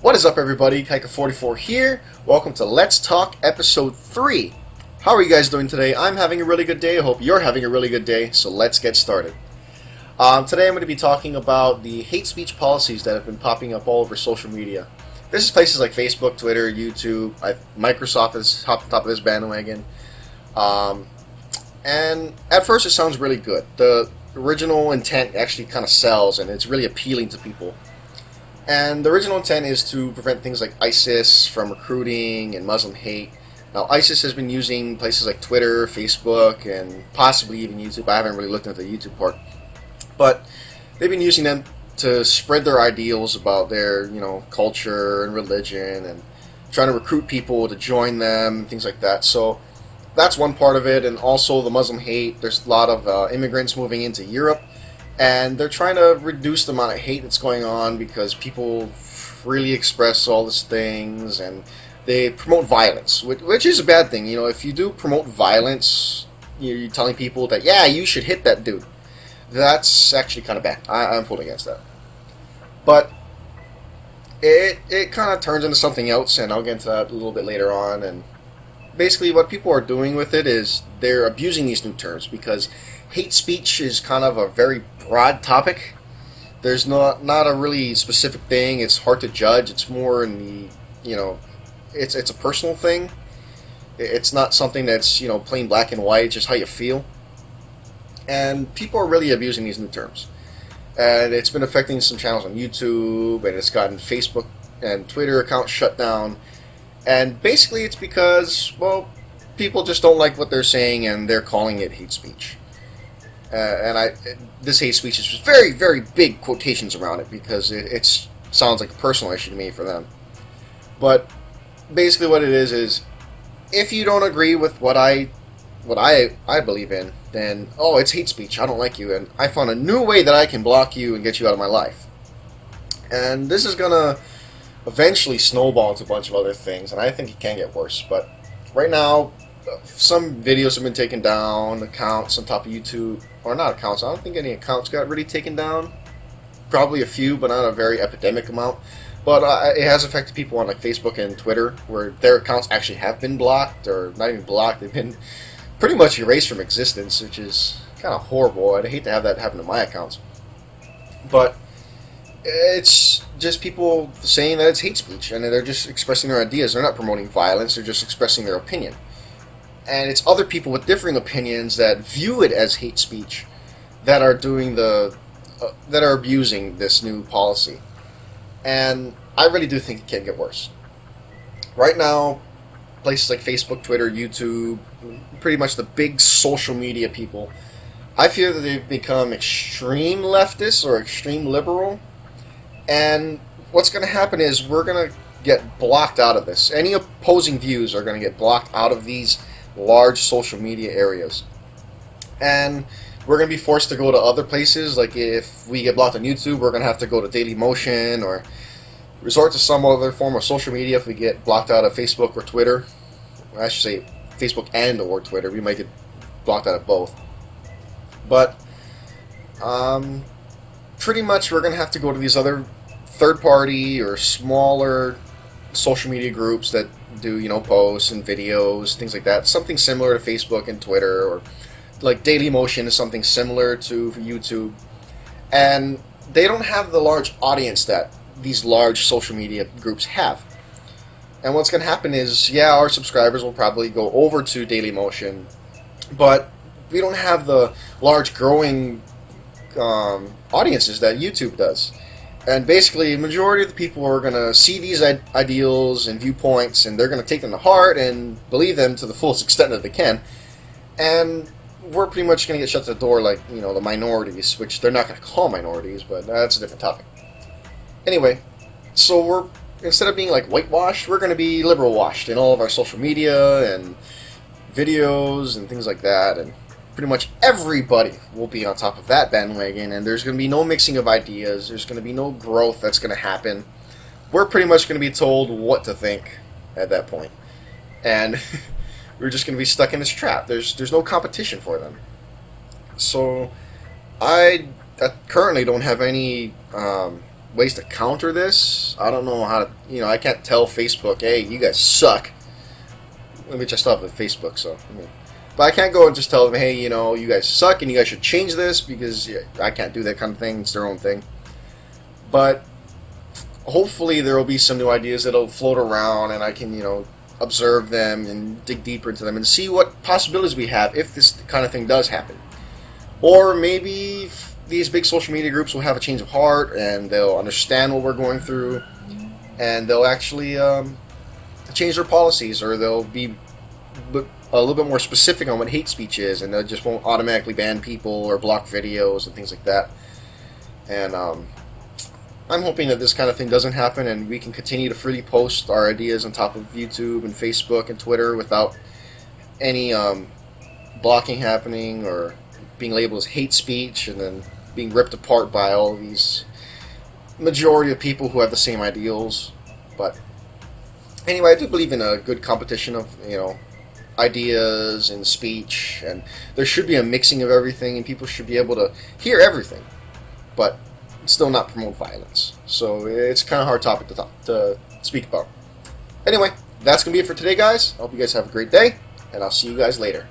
What is up, everybody? Kaika44 here. Welcome to Let's Talk Episode 3. How are you guys doing today? I'm having a really good day. I hope you're having a really good day, so let's get started. Today I'm going to be talking about the hate speech policies that have been popping up all over social media. This is places like Facebook, Twitter, YouTube. Microsoft has hopped on top of this bandwagon. And at first it sounds really good. The original intent actually kind of sells, and it's really appealing to people. And the original intent is to prevent things like ISIS from recruiting and Muslim hate. Now, ISIS has been using places like Twitter, Facebook, and possibly even YouTube. I haven't really looked into the YouTube part. But they've been using them to spread their ideals about their, culture and religion, and trying to recruit people to join them and things like that. So that's one part of it. And also the Muslim hate. There's a lot of immigrants moving into Europe. And they're trying to reduce the amount of hate that's going on because people freely express all these things, and they promote violence, which is a bad thing. If you do promote violence, you're telling people that, yeah, you should hit that dude. That's actually kind of bad. I'm fully against that. But it kind of turns into something else, and I'll get into that a little bit later on. And basically what people are doing with it is they're abusing these new terms, because hate speech is kind of a very broad topic. There's not a really specific thing. It's hard to judge. It's more in the, it's a personal thing. It's not something that's, plain black and white. It's just how you feel. And people are really abusing these new terms. And it's been affecting some channels on YouTube, and it's gotten Facebook and Twitter accounts shut down. And basically it's because, well, people just don't like what they're saying, and they're calling it hate speech. This hate speech is just very, very big quotations around it, because it sounds like a personal issue to me for them. But basically what it is if you don't agree with what I believe in, then, oh, it's hate speech, I don't like you, and I found a new way that I can block you and get you out of my life. And this is gonna eventually snowball into a bunch of other things, and I think it can get worse. But right now, some videos have been taken down, accounts on top of YouTube, or not accounts, I don't think any accounts got really taken down. Probably a few, but not a very epidemic amount. But it has affected people on like Facebook and Twitter, where their accounts actually have been blocked, or not even blocked, they've been pretty much erased from existence, which is kind of horrible. I'd hate to have that happen to my accounts. But it's just people saying that it's hate speech, and they're just expressing their ideas. They're not promoting violence, they're just expressing their opinion. And it's other people with differing opinions that view it as hate speech that are doing that are abusing this new policy. And I really do think it can get worse. Right now, places like Facebook, Twitter, YouTube, pretty much the big social media people, I feel that they've become extreme leftists or extreme liberal. And what's going to happen is we're going to get blocked out of this. Any opposing views are going to get blocked out of these large social media areas. And we're going to be forced to go to other places. Like if we get blocked on YouTube, we're going to have to go to Dailymotion or resort to some other form of social media. If we get blocked out of Facebook or Twitter, I should say Facebook and or Twitter, we might get blocked out of both. But pretty much we're going to have to go to these other third-party or smaller social media groups that do, posts and videos, things like that. Something similar to Facebook and Twitter, or like Dailymotion is something similar to YouTube. And they don't have the large audience that these large social media groups have. And what's going to happen is, yeah, our subscribers will probably go over to Dailymotion, but we don't have the large growing audiences that YouTube does. And basically, the majority of the people are going to see these ideals and viewpoints, and they're going to take them to heart and believe them to the fullest extent that they can. And we're pretty much going to get shut to the door like, the minorities, which they're not going to call minorities, but that's a different topic. Anyway, so instead of being like whitewashed, we're going to be liberal washed in all of our social media and videos and things like that. And pretty much everybody will be on top of that bandwagon, and there's going to be no mixing of ideas. There's going to be no growth that's going to happen. We're pretty much going to be told what to think at that point. And we're just going to be stuck in this trap. There's no competition for them. So I currently don't have any ways to counter this. I don't know how to, I can't tell Facebook, hey, you guys suck. Which I still have a Facebook, so. But I can't go and just tell them, hey, you guys suck and you guys should change this, because I can't do that kind of thing. It's their own thing. But hopefully there will be some new ideas that'll float around, and I can, observe them and dig deeper into them and see what possibilities we have if this kind of thing does happen. Or maybe these big social media groups will have a change of heart and they'll understand what we're going through, and they'll actually change their policies, or they'll be a little bit more specific on what hate speech is, and they just won't automatically ban people or block videos and things like that. And I'm hoping that this kind of thing doesn't happen, and we can continue to freely post our ideas on top of YouTube and Facebook and Twitter without any blocking happening or being labeled as hate speech and then being ripped apart by all these majority of people who have the same ideals. But anyway, I do believe in a good competition of, ideas and speech, and there should be a mixing of everything, and people should be able to hear everything, but still not promote violence. So it's kind of a hard topic to speak about. Anyway, that's going to be it for today, guys. I hope you guys have a great day, and I'll see you guys later.